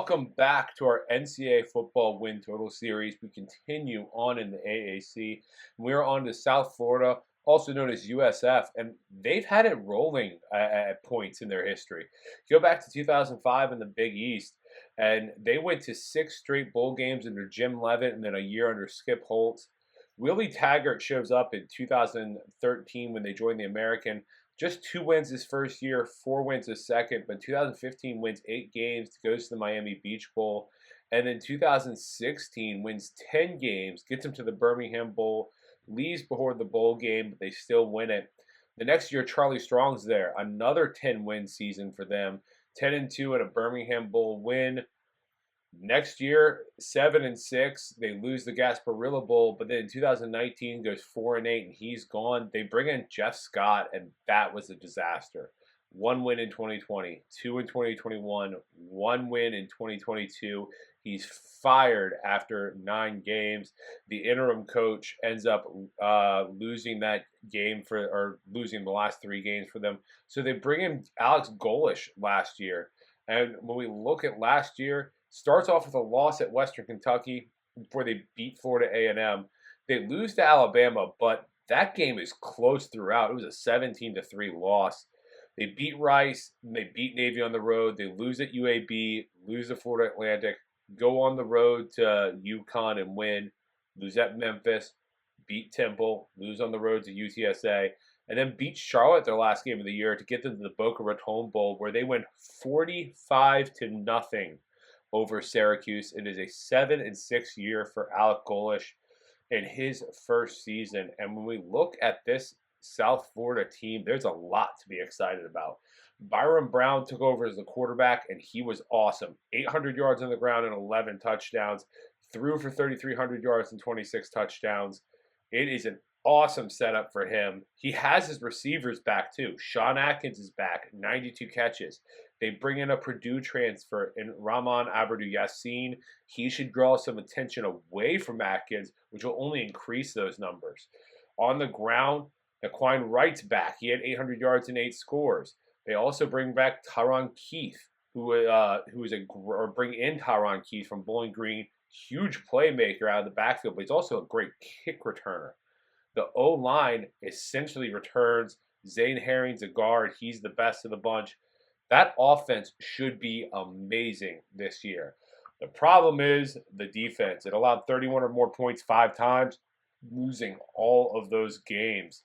Welcome back to our NCAA football win total series. We continue on in the AAC. We're on to South Florida, also known as USF, and they've had it rolling at points in their history. Go back to 2005 in the Big East, and they went to 6 straight bowl games under Jim Levitt and then a year under Skip Holtz. Willie Taggart shows up in 2013 when they joined the American. Just 2 wins his first year, 4 wins his second, but 2015 wins 8 games, goes to the Miami Beach Bowl, and then 2016 wins 10 games, gets him to the Birmingham Bowl, leaves before the bowl game, but they still win it. The next year, Charlie Strong's there, another 10-win season for them, 10-2 at a Birmingham Bowl win. Next year, 7-6, they lose the Gasparilla Bowl, but then in 2019 goes 4-8, and he's gone. They bring in Jeff Scott, and that was a disaster. 1 win in 2020, 2 in 2021, 1 win in 2022. He's fired after 9 games. The interim coach ends up losing that game or losing the last 3 games for them. So they bring in Alex Golesh last year, and when we look at last year. Starts off with a loss at Western Kentucky before they beat Florida A&M. They lose to Alabama, but that game is close throughout. It was a 17-3 loss. They beat Rice, and they beat Navy on the road. They lose at UAB, lose to Florida Atlantic, go on the road to UConn and win, lose at Memphis, beat Temple, lose on the road to UTSA, and then beat Charlotte their last game of the year to get them to the Boca Raton Bowl, where they win 45-0 over Syracuse. It is a 7-6 year for Alec Golesh in his first season. And when we look at this South Florida team, there's a lot to be excited about. Byron Brown took over as the quarterback, and he was awesome. 800 yards on the ground and 11 touchdowns. Threw for 3,300 yards and 26 touchdowns. It is an awesome setup for him. He has his receivers back too. Sean Atkins is back, 92 catches. They bring in a Purdue transfer in Rahman Abradu Yassin. He should draw some attention away from Atkins, which will only increase those numbers. On the ground, Aquine Wright's back. He had 800 yards and 8 scores. They also bring back Tyron Keith, bring in Tyron Keith from Bowling Green. Huge playmaker out of the backfield, but he's also a great kick returner. The O-line essentially returns Zane Herring's a guard. He's the best of the bunch. That offense should be amazing this year. The problem is the defense. It allowed 31 or more points 5 times, losing all of those games.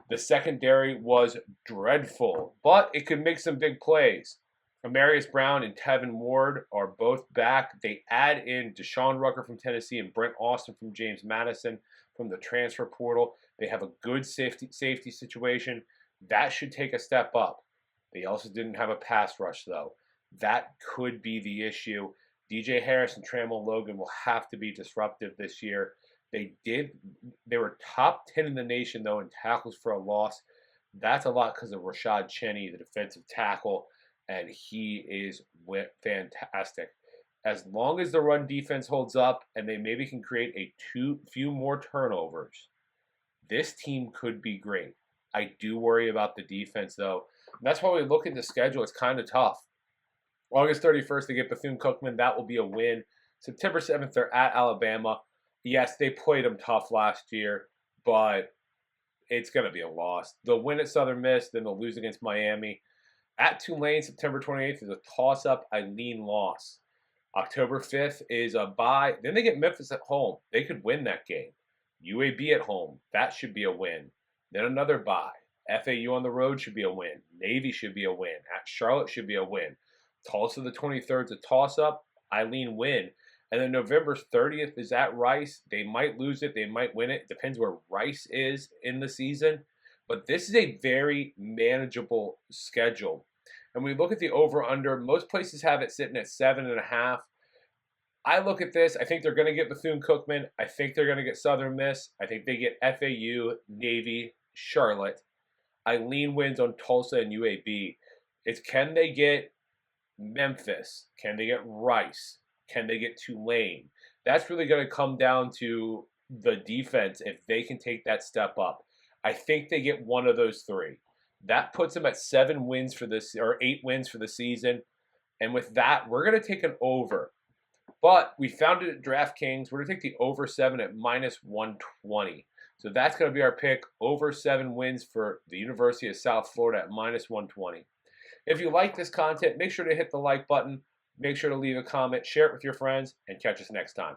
The secondary was dreadful, but it could make some big plays. Amarius Brown and Tevin Ward are both back. They add in Deshaun Rucker from Tennessee and Brent Austin from James Madison from the transfer portal. They have a good safety situation. That should take a step up. They also didn't have a pass rush, though. That could be the issue. DJ Harris and Trammell Logan will have to be disruptive this year. They were top 10 in the nation, though, in tackles for a loss. That's a lot because of Rashad Cheney, the defensive tackle, and he is fantastic. As long as the run defense holds up and they maybe can create few more turnovers, this team could be great. I do worry about the defense, though. And that's why we look at the schedule. It's kind of tough. August 31st, they get Bethune-Cookman. That will be a win. September 7th, they're at Alabama. Yes, they played them tough last year, but it's going to be a loss. They'll win at Southern Miss, then they'll lose against Miami. At Tulane, September 28th is a toss-up. I lean loss. October 5th is a bye. Then they get Memphis at home. They could win that game. UAB at home. That should be a win. Then another bye. FAU on the road should be a win. Navy should be a win. At Charlotte should be a win. Tulsa the 23rd is a toss-up. I lean win. And then November 30th is at Rice. They might lose it. They might win it. Depends where Rice is in the season. But this is a very manageable schedule. And we look at the over-under. Most places have it sitting at 7.5. I look at this. I think they're going to get Bethune-Cookman. I think they're going to get Southern Miss. I think they get FAU, Navy, Charlotte. I lean wins on Tulsa and UAB. It's can they get Memphis? Can they get Rice? Can they get Tulane? That's really going to come down to the defense if they can take that step up. I think they get one of those 3. That puts them at 7 wins for this, or 8 wins for the season. And with that, we're going to take an over. But we found it at DraftKings. We're going to take the over 7 at -120. So that's going to be our pick. Over 7 wins for the University of South Florida at -120. If you like this content, make sure to hit the like button. Make sure to leave a comment, share it with your friends, and catch us next time.